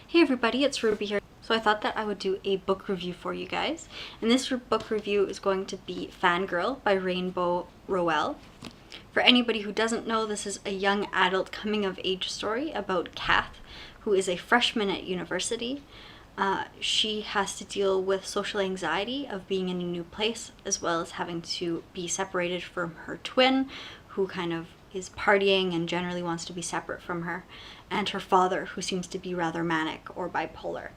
Hey everybody, it's Ruby here. So I thought that I would do a book review for you guys. And this book review is going to be Fangirl by Rowell. For anybody who doesn't know, this is a young adult coming of age story about Kath, who is a freshman at university. She has to deal with social anxiety of being in a new place, as well as having to be separated from her twin, who kind of is partying and generally wants to be separate from her, and her father, who seems to be rather manic or bipolar.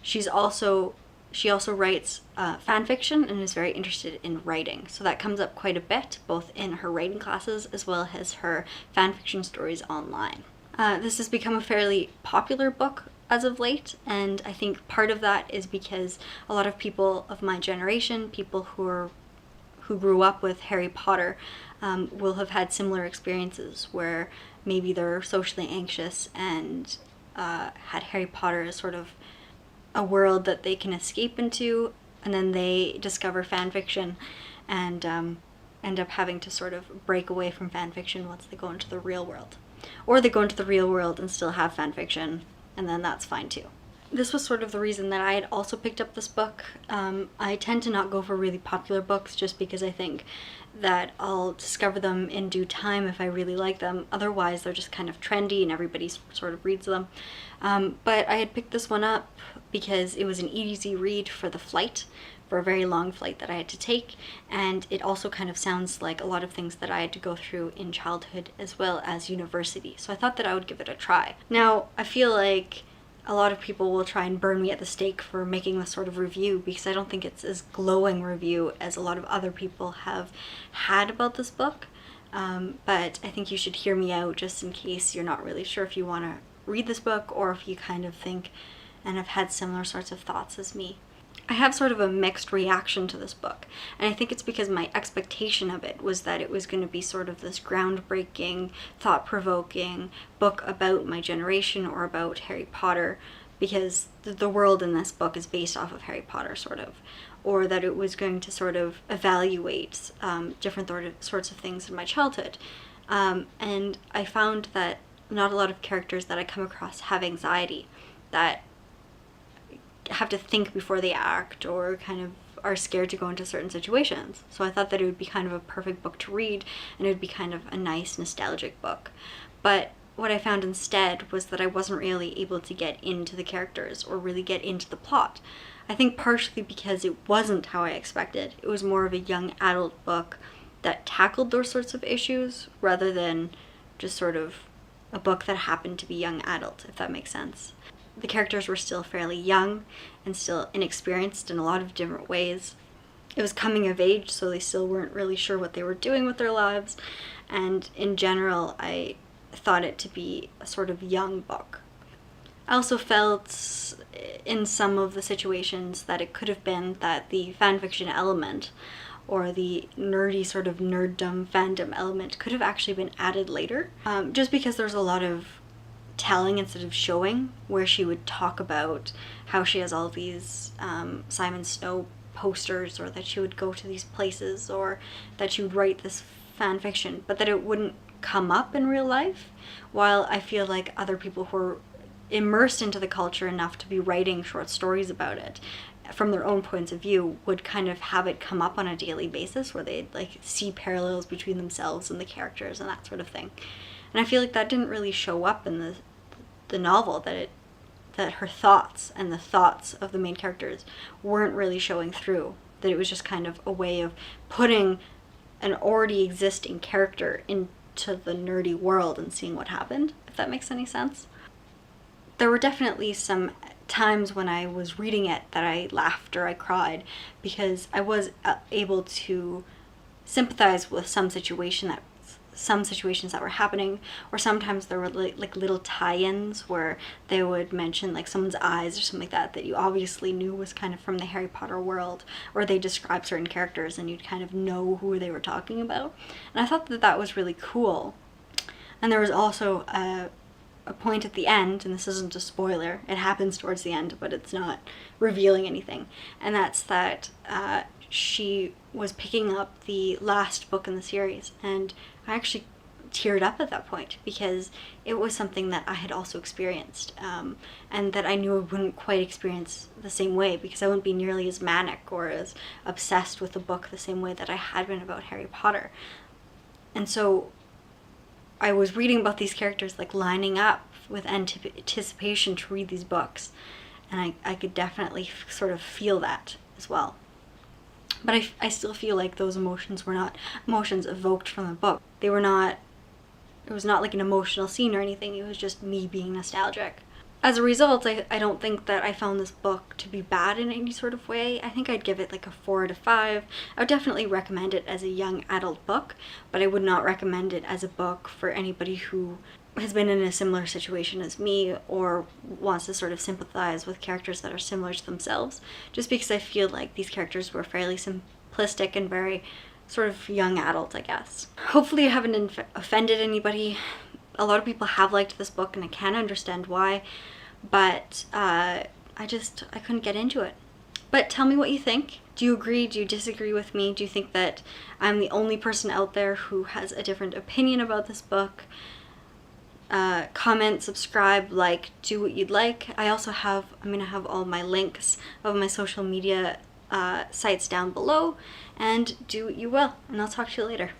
She also writes fan fiction and is very interested in writing, so that comes up quite a bit, both in her writing classes as well as her fan fiction stories online. This has become a fairly popular book as of late, and I think part of that is because a lot of people of my generation, people who grew up with Harry Potter, will have had similar experiences where maybe they're socially anxious and had Harry Potter as sort of a world that they can escape into, and then they discover fan fiction and end up having to sort of break away from fan fiction once they go into the real world. Or they go into the real world and still have fan fiction, and then that's fine too. This was sort of the reason that I had also picked up this book. I tend to not go for really popular books just because I think that I'll discover them in due time if I really like them. Otherwise, they're just kind of trendy and everybody sort of reads them. But I had picked this one up because it was an easy read for the flight, for a very long flight that I had to take, and it also kind of sounds like a lot of things that I had to go through in childhood as well as university. So I thought that I would give it a try. Now, I feel like a lot of people will try and burn me at the stake for making this sort of review because I don't think it's as glowing review as a lot of other people have had about this book. But I think you should hear me out just in case you're not really sure if you want to read this book or if you kind of think and have had similar sorts of thoughts as me. I have sort of a mixed reaction to this book, and I think it's because my expectation of it was that it was going to be sort of this groundbreaking, thought-provoking book about my generation or about Harry Potter, because the world in this book is based off of Harry Potter, sort of, or that it was going to sort of evaluate different sorts of things in my childhood. And I found that not a lot of characters that I come across have anxiety, that have to think before they act or kind of are scared to go into certain situations. So I thought that it would be kind of a perfect book to read, and it would be kind of a nice nostalgic book. But what I found instead was that I wasn't really able to get into the characters or really get into the plot. I think partially because it wasn't how I expected. It was more of a young adult book that tackled those sorts of issues rather than just sort of a book that happened to be young adult, if that makes sense. The characters were still fairly young and still inexperienced in a lot of different ways. It was coming of age, so they still weren't really sure what they were doing with their lives. And in general, I thought it to be a sort of young book. I also felt in some of the situations that it could have been that the fanfiction element or the nerdy sort of nerddom fandom element could have actually been added later. Just because there's a lot of telling instead of showing, where she would talk about how she has all these Simon Snow posters, or that she would go to these places, or that she would write this fan fiction, but that it wouldn't come up in real life, while I feel like other people who are immersed into the culture enough to be writing short stories about it from their own points of view would kind of have it come up on a daily basis, where they'd like see parallels between themselves and the characters and that sort of thing. And I feel like that didn't really show up in the novel, that her thoughts and the thoughts of the main characters weren't really showing through, that it was just kind of a way of putting an already existing character into the nerdy world and seeing what happened, if that makes any sense. There were definitely some times when I was reading it that I laughed or I cried, because I was able to sympathize with some situations that were happening, or sometimes there were like little tie-ins where they would mention like someone's eyes or something like that you obviously knew was kind of from the Harry Potter world, or they describe certain characters and you'd kind of know who they were talking about. And I thought that that was really cool. And there was also a point at the end, and this isn't a spoiler, it happens towards the end, but it's not revealing anything, and that's that she was picking up the last book in the series, and I actually teared up at that point, because it was something that I had also experienced, and that I knew I wouldn't quite experience the same way, because I wouldn't be nearly as manic or as obsessed with the book the same way that I had been about Harry Potter. And so I was reading about these characters, like lining up with anticipation to read these books, and I could definitely sort of feel that as well. But I still feel like those emotions were not emotions evoked from the book. They were not, it was not like an emotional scene or anything, it was just me being nostalgic. As a result, I don't think that I found this book to be bad in any sort of way. I think I'd give it like a 4 out of 5. I would definitely recommend it as a young adult book, but I would not recommend it as a book for anybody who has been in a similar situation as me or wants to sort of sympathize with characters that are similar to themselves, just because I feel like these characters were fairly simplistic and very sort of young adult, I guess. Hopefully I haven't offended anybody. A lot of people have liked this book and I can understand why, but I couldn't get into it. But tell me what you think. Do you agree? Do you disagree with me? Do you think that I'm the only person out there who has a different opinion about this book? Comment, subscribe, like, do what you'd like. I also have, I'm going to have all my links of my social media sites down below, and do what you will, and I'll talk to you later.